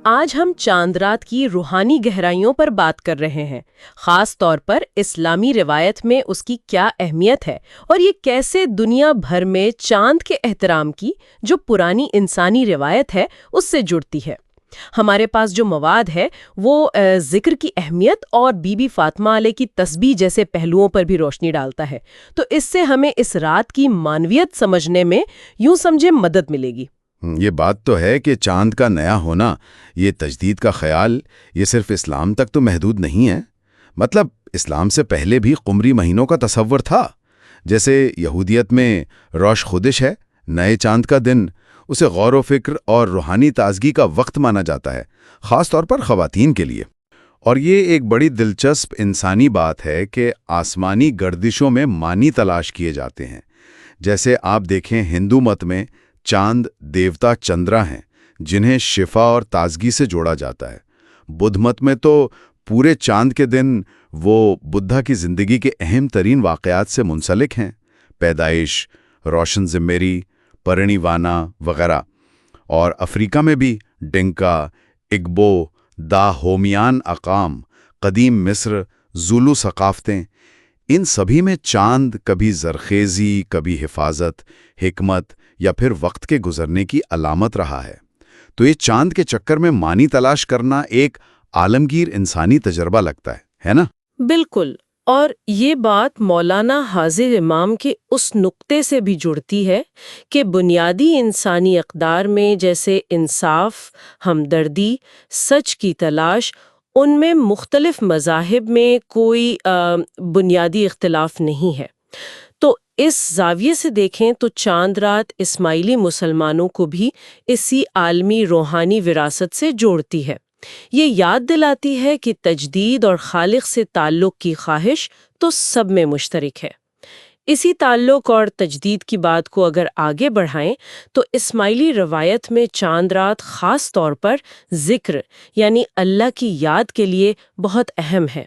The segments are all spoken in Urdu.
آج ہم چاند رات کی روحانی گہرائیوں پر بات کر رہے ہیں، خاص طور پر اسلامی روایت میں اس کی کیا اہمیت ہے اور یہ کیسے دنیا بھر میں چاند کے احترام کی جو پرانی انسانی روایت ہے اس سے جڑتی ہے۔ ہمارے پاس جو مواد ہے وہ ذکر کی اہمیت اور بی بی فاطمہ علیہ کی تسبیح جیسے پہلوؤں پر بھی روشنی ڈالتا ہے، تو اس سے ہمیں اس رات کی معنویت سمجھنے میں یوں سمجھے مدد ملے گی۔ یہ بات تو ہے کہ چاند کا نیا ہونا، یہ تجدید کا خیال، یہ صرف اسلام تک تو محدود نہیں ہے۔ مطلب اسلام سے پہلے بھی قمری مہینوں کا تصور تھا۔ جیسے یہودیت میں روش خودش ہے، نئے چاند کا دن، اسے غور و فکر اور روحانی تازگی کا وقت مانا جاتا ہے، خاص طور پر خواتین کے لیے۔ اور یہ ایک بڑی دلچسپ انسانی بات ہے کہ آسمانی گردشوں میں معنی تلاش کیے جاتے ہیں۔ جیسے آپ دیکھیں ہندو مت میں چاند دیوتا چندرا ہیں جنہیں شفا اور تازگی سے جوڑا جاتا ہے۔ بدھ مت میں تو پورے چاند کے دن وہ بدھا کی زندگی کے اہم ترین واقعات سے منسلک ہیں، پیدائش، روشن زمیری، پرنیوانا وغیرہ۔ اور افریقہ میں بھی ڈنکا، اگبو، دا ہومیان اقام، قدیم مصر، زولو ثقافتیں، ان سبھی میں چاند کبھی زرخیزی، کبھی حفاظت، حکمت یا پھر وقت کے گزرنے کی علامت رہا ہے۔ تو یہ چاند کے چکر میں معنی تلاش کرنا ایک عالمگیر انسانی تجربہ لگتا ہے نا؟ بالکل، اور یہ بات مولانا حاضر امام کے اس نقطے سے بھی جڑتی ہے کہ بنیادی انسانی اقدار میں جیسے انصاف، ہمدردی، سچ کی تلاش، ان میں مختلف مذاہب میں کوئی بنیادی اختلاف نہیں ہے۔ تو اس زاویے سے دیکھیں تو چاند رات اسماعیلی مسلمانوں کو بھی اسی عالمی روحانی وراثت سے جوڑتی ہے۔ یہ یاد دلاتی ہے کہ تجدید اور خالق سے تعلق کی خواہش تو سب میں مشترک ہے۔ اسی تعلق اور تجدید کی بات کو اگر آگے بڑھائیں تو اسماعیلی روایت میں چاند رات خاص طور پر ذکر یعنی اللہ کی یاد کے لیے بہت اہم ہے۔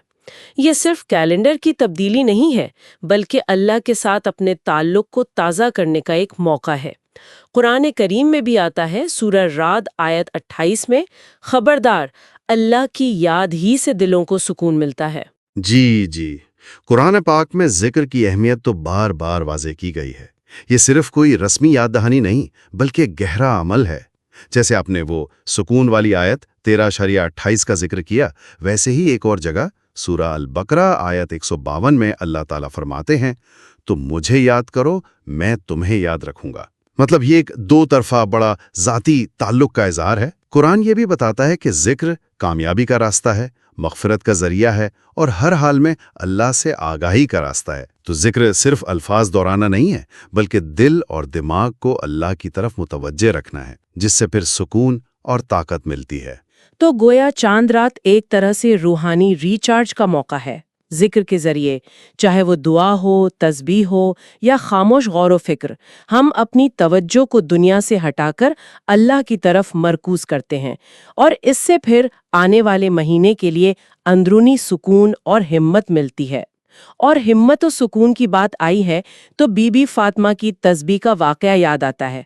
یہ صرف کیلنڈر کی تبدیلی نہیں ہے، بلکہ اللہ کے ساتھ اپنے تعلق کو تازہ کرنے کا ایک موقع ہے۔ قرآن کریم میں بھی آتا ہے، سورہ رعد آیت 28 میں، خبردار اللہ کی یاد ہی سے دلوں کو سکون ملتا ہے۔ جی، قرآن پاک میں ذکر کی اہمیت تو بار بار واضح کی گئی ہے۔ یہ صرف کوئی رسمی یاد دہانی نہیں، بلکہ گہرا عمل ہے۔ جیسے آپ نے وہ سکون والی آیت 13:28 کا ذکر کیا، ویسے ہی ایک اور جگہ سورہ البقرہ آیت 152 میں اللہ تعالیٰ فرماتے ہیں، تو مجھے یاد کرو، میں تمہیں یاد رکھوں گا۔ مطلب یہ ایک دو طرفہ بڑا ذاتی تعلق کا اظہار ہے۔ قرآن یہ بھی بتاتا ہے کہ ذکر کامیابی کا راستہ ہے، مغفرت کا ذریعہ ہے اور ہر حال میں اللہ سے آگاہی کا راستہ ہے۔ تو ذکر صرف الفاظ دورانہ نہیں ہے، بلکہ دل اور دماغ کو اللہ کی طرف متوجہ رکھنا ہے، جس سے پھر سکون اور طاقت ملتی ہے۔ تو گویا چاند رات ایک طرح سے روحانی ریچارج کا موقع ہے۔ ذکر کے ذریعے، چاہے وہ دعا ہو، تسبیح ہو یا خاموش غور و فکر، ہم اپنی توجہ کو دنیا سے ہٹا کر اللہ کی طرف مرکوز کرتے ہیں، اور اس سے پھر آنے والے مہینے کے لیے اندرونی سکون اور ہمت ملتی ہے۔ اور ہمت و سکون کی بات آئی ہے تو بی بی فاطمہ کی تسبیح کا واقعہ یاد آتا ہے۔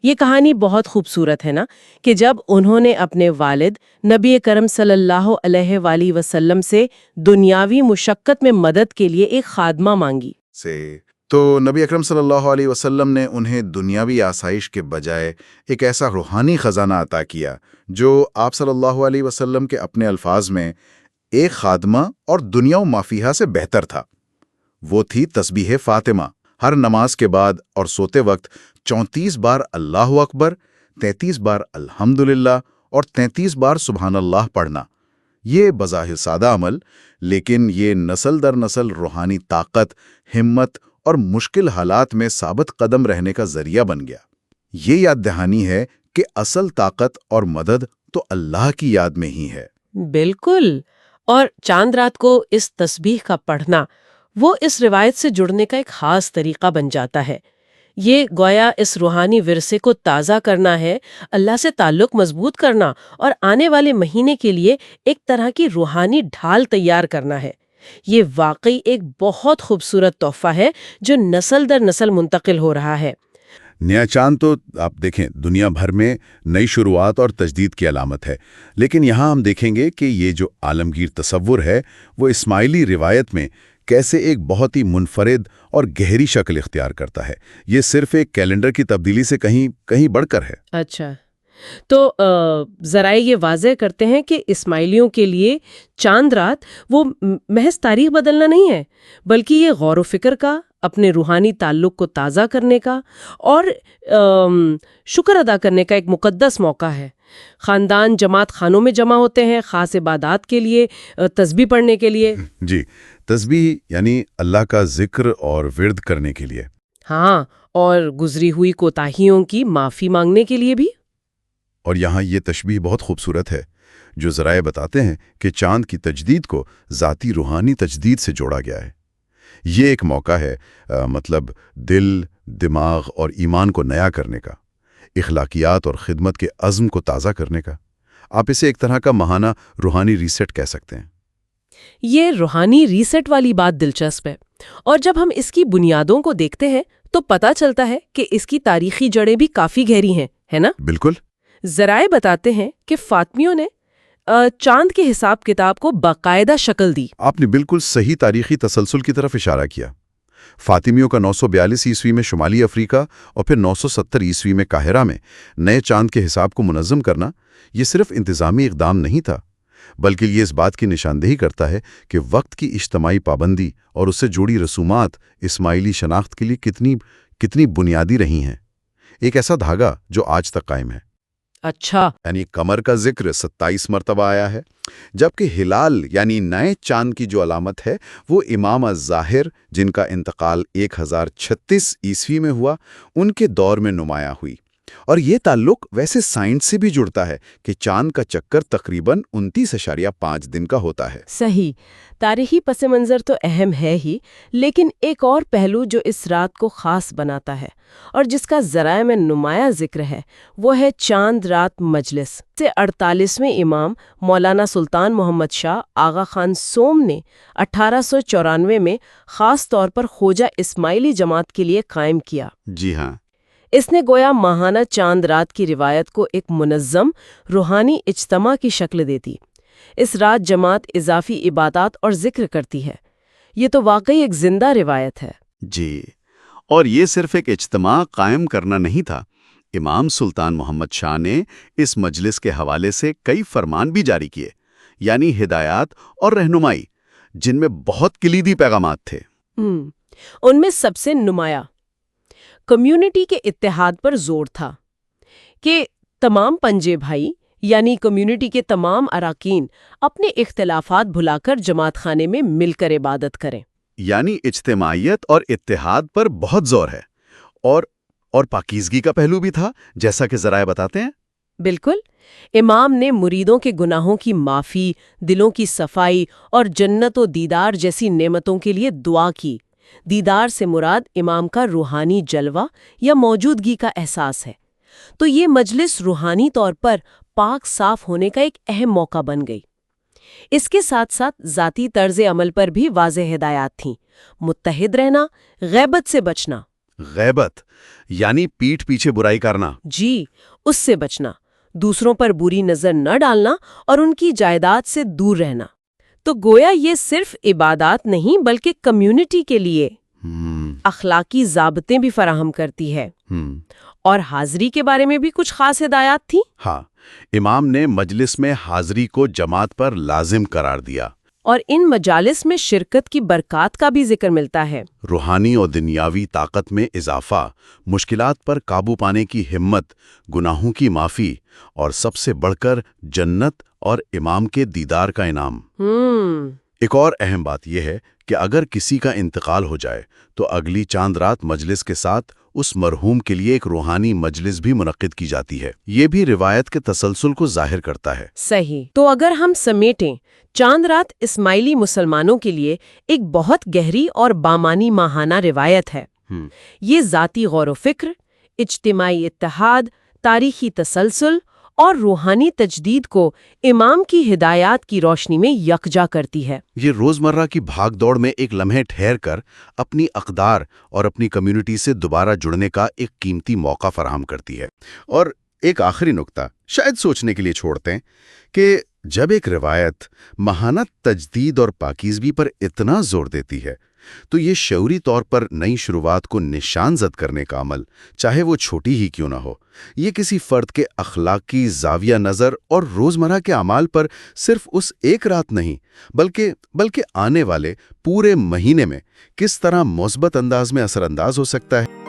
یہ کہانی بہت خوبصورت ہے نا، کہ جب انہوں نے اپنے والد نبی کرم صلی اللہ علیہ وآلہ وسلم سے دنیاوی مشقت میں مدد کے لیے ایک خادمہ مانگی تو نبی اکرم صلی اللہ علیہ وسلم نے انہیں دنیاوی آسائش کے بجائے ایک ایسا روحانی خزانہ عطا کیا جو آپ صلی اللہ علیہ وسلم کے اپنے الفاظ میں ایک خادمہ اور دنیا و ما فیہا سے بہتر تھا۔ وہ تھی تسبیح فاطمہ۔ ہر نماز کے بعد اور سوتے وقت 34 بار اللہ اکبر، 33 بار الحمدللہ اور 33 بار سبحان اللہ پڑھنا۔ یہ بظاہر سادہ عمل، لیکن یہ نسل در نسل روحانی طاقت، ہمت اور مشکل حالات میں ثابت قدم رہنے کا ذریعہ بن گیا۔ یہ یاد دہانی ہے کہ اصل طاقت اور مدد تو اللہ کی یاد میں ہی ہے۔ بالکل، اور چاند رات کو اس تسبیح کا پڑھنا وہ اس روایت سے جڑنے کا ایک خاص طریقہ بن جاتا ہے۔ یہ گویا اس روحانی ورثے کو تازہ کرنا ہے، اللہ سے تعلق مضبوط کرنا اور آنے والے مہینے کے لیے ایک طرح کی روحانی ڈھال تیار کرنا ہے۔ یہ واقعی ایک بہت خوبصورت تحفہ ہے جو نسل در نسل منتقل ہو رہا ہے۔ نیا چاند تو آپ دیکھیں دنیا بھر میں نئی شروعات اور تجدید کی علامت ہے، لیکن یہاں ہم دیکھیں گے کہ یہ جو عالمگیر تصور ہے وہ اسماعیلی روایت میں کیسے ایک بہت ہی منفرد اور گہری شکل اختیار کرتا ہے۔ یہ صرف ایک کیلنڈر کی تبدیلی سے کہیں بڑھ کر ہے۔ اچھا، تو ذرائع یہ واضح کرتے ہیں کہ اسماعیلیوں کے لیے چاند رات وہ محض تاریخ بدلنا نہیں ہے، بلکہ یہ غور و فکر کا، اپنے روحانی تعلق کو تازہ کرنے کا اور شکر ادا کرنے کا ایک مقدس موقع ہے۔ خاندان جماعت خانوں میں جمع ہوتے ہیں خاص عبادات کے لیے، تسبیح پڑھنے کے لیے۔ جی، تسبیح یعنی اللہ کا ذکر اور ورد کرنے کے لیے۔ ہاں، اور گزری ہوئی کوتاہیوں کی معافی مانگنے کے لیے بھی۔ اور یہاں یہ تشبیہ بہت خوبصورت ہے، جو ذرائع بتاتے ہیں کہ چاند کی تجدید کو ذاتی روحانی تجدید سے جوڑا گیا ہے۔ یہ ایک موقع ہے مطلب دل، دماغ اور ایمان کو نیا کرنے کا، اخلاقیات اور خدمت کے عزم کو تازہ کرنے کا۔ آپ اسے ایک طرح کا ماہانہ روحانی ریسیٹ کہہ سکتے ہیں۔ یہ روحانی ریسیٹ والی بات دلچسپ ہے، اور جب ہم اس کی بنیادوں کو دیکھتے ہیں تو پتہ چلتا ہے کہ اس کی تاریخی جڑیں بھی کافی گہری ہیں، ہے نا؟ بالکل۔ ذرائع بتاتے ہیں کہ فاطمیوں نے چاند کے حساب کتاب کو باقاعدہ شکل دی۔ آپ نے بالکل صحیح تاریخی تسلسل کی طرف اشارہ کیا۔ فاطمیوں کا 942 عیسوی میں شمالی افریقہ اور پھر 970 عیسوی میں قاہرہ میں نئے چاند کے حساب کو منظم کرنا، یہ صرف انتظامی اقدام نہیں تھا، بلکہ یہ اس بات کی نشاندہی کرتا ہے کہ وقت کی اجتماعی پابندی اور اس سے جڑی رسومات اسماعیلی شناخت کے لیے کتنی بنیادی رہی ہیں۔ ایک ایسا دھاگا جو آج تک قائم ہے۔ اچھا، یعنی قمر کا ذکر 27 مرتبہ آیا ہے، جبکہ ہلال یعنی نئے چاند کی جو علامت ہے وہ امام الظاہر، جن کا انتقال 1036 عیسوی میں ہوا، ان کے دور میں نمایاں ہوئی۔ اور یہ تعلق ویسے سائنس سے بھی جڑتا ہے کہ چاند کا چکر تقریباً 29.5 دن کا ہوتا ہے۔ صحیح۔ تاریخی پس منظر تو اہم ہے ہی، لیکن ایک اور پہلو جو اس رات کو خاص بناتا ہے اور جس کا ذرائع میں نمایاں ذکر ہے وہ ہے چاند رات مجلس۔ 48ویں امام مولانا سلطان محمد شاہ آغا خان سوم نے 1894 میں خاص طور پر خواجہ اسماعیلی جماعت کے لیے قائم کیا۔ جی ہاں، اس نے گویا ماہانہ چاند رات کی روایت کو ایک منظم روحانی اجتماع کی شکل دیتی۔ اس رات جماعت اضافی عبادات اور ذکر کرتی ہے۔ یہ تو واقعی ایک زندہ روایت ہے۔ جی، اور یہ صرف ایک اجتماع قائم کرنا نہیں تھا۔ امام سلطان محمد شاہ نے اس مجلس کے حوالے سے کئی فرمان بھی جاری کیے، یعنی ہدایات اور رہنمائی، جن میں بہت کلیدی پیغامات تھے۔ ان میں سب سے نمایاں کمیونٹی کے اتحاد پر زور تھا کہ تمام پنجے بھائی یعنی کمیونٹی کے تمام اراکین اپنے اختلافات بھلا کر جماعت خانے میں مل کر عبادت کریں۔ یعنی اجتماعیت اور اتحاد پر بہت زور ہے، اور پاکیزگی کا پہلو بھی تھا، جیسا کہ ذرائع بتاتے ہیں۔ بالکل۔ امام نے مریدوں کے گناہوں کی معافی، دلوں کی صفائی اور جنت و دیدار جیسی نعمتوں کے لیے دعا کی۔ دیدار سے مراد امام کا روحانی جلوہ یا موجودگی کا احساس ہے۔ تو یہ مجلس روحانی طور پر پاک صاف ہونے کا ایک اہم موقع بن گئی۔ اس کے ساتھ ساتھ ذاتی طرز عمل پر بھی واضح ہدایات تھیں۔ متحد رہنا، غیبت سے بچنا۔ غیبت یعنی پیٹھ پیچھے برائی کرنا۔ جی، اس سے بچنا، دوسروں پر بری نظر نہ ڈالنا اور ان کی جائیداد سے دور رہنا۔ تو گویا یہ صرف عبادات نہیں بلکہ کمیونٹی کے لیے اخلاقی ضابطیں بھی فراہم کرتی ہے۔ اور حاضری کے بارے میں بھی کچھ خاص ہدایات تھیں۔ ہاں، امام نے مجلس میں حاضری کو جماعت پر لازم قرار دیا۔ اور ان مجالس میں شرکت کی برکات کا بھی ذکر ملتا ہے۔ روحانی اور دنیاوی طاقت میں اضافہ، مشکلات پر قابو پانے کی ہمت، گناہوں کی معافی، اور سب سے بڑھ کر جنت اور امام کے دیدار کا انعام۔ ایک اور اہم بات یہ ہے کہ اگر کسی کا انتقال ہو جائے تو اگلی چاند رات مجلس کے ساتھ اس مرحوم کے لیے ایک روحانی مجلس بھی منعقد کی جاتی ہے۔ یہ بھی روایت کے تسلسل کو ظاہر کرتا ہے۔ صحیح۔ تو اگر ہم سمیٹیں، چاند رات اسماعیلی مسلمانوں کے لیے ایک بہت گہری اور بامانی ماہانہ روایت ہے۔ یہ ذاتی غور و فکر، اجتماعی اتحاد، تاریخی تسلسل اور روحانی تجدید کو امام کی ہدایات کی روشنی میں یکجا کرتی ہے۔ یہ روزمرہ کی بھاگ دوڑ میں ایک لمحے ٹھہر کر اپنی اقدار اور اپنی کمیونٹی سے دوبارہ جڑنے کا ایک قیمتی موقع فراہم کرتی ہے۔ اور ایک آخری نقطہ شاید سوچنے کے لیے چھوڑتے ہیں کہ جب ایک روایت ماہانہ تجدید اور پاکیزگی پر اتنا زور دیتی ہے تو یہ شعوری طور پر نئی شروعات کو نشان زد کرنے کا عمل، چاہے وہ چھوٹی ہی کیوں نہ ہو، یہ کسی فرد کے اخلاقی زاویہ نظر اور روزمرہ کے اعمال پر صرف اس ایک رات نہیں بلکہ آنے والے پورے مہینے میں کس طرح مثبت انداز میں اثر انداز ہو سکتا ہے۔